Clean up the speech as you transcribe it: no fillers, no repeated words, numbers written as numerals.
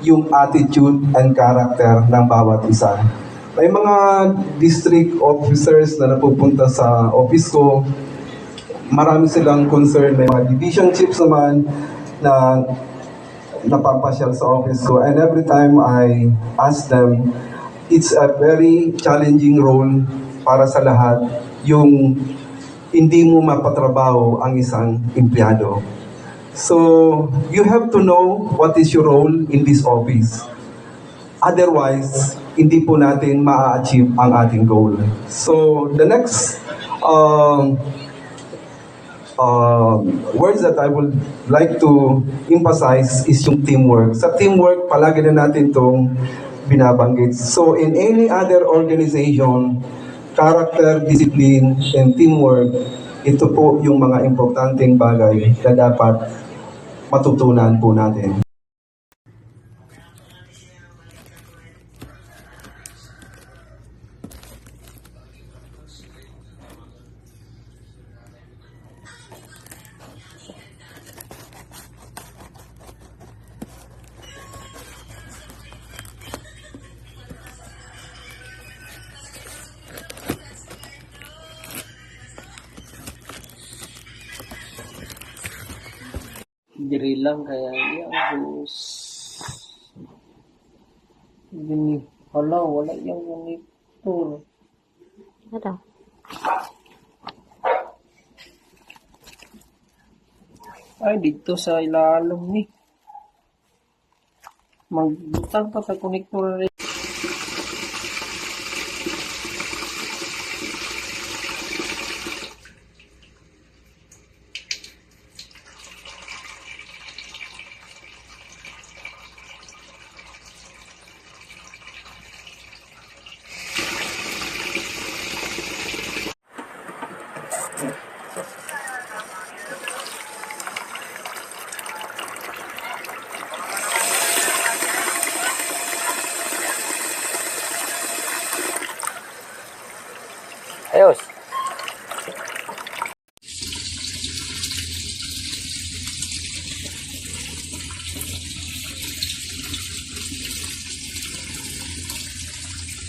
yung attitude and character ng bawat isa. May mga district officers na napupunta sa office ko, marami silang concern. May mga division chiefs naman na napapasyal sa office ko. And every time I ask them, it's a very challenging role para sa lahat yung hindi mo mapatrabaho ang isang empleyado. So, you have to know what is your role in this office. Otherwise, hindi po natin ma-achieve ang ating goal. So, the next words that I would like to emphasize is yung teamwork. Sa teamwork, palagi na natin itong binabanggit. So, in any other organization, character, discipline, and teamwork, ito po yung mga importanteng bagay na dapat matutunan po natin. Diri lang kaya yung Diyos. Gini, hala, wala yung monitor. Ano? Ay, dito sa ilalim ni. Magbutang pa sa konektor rin.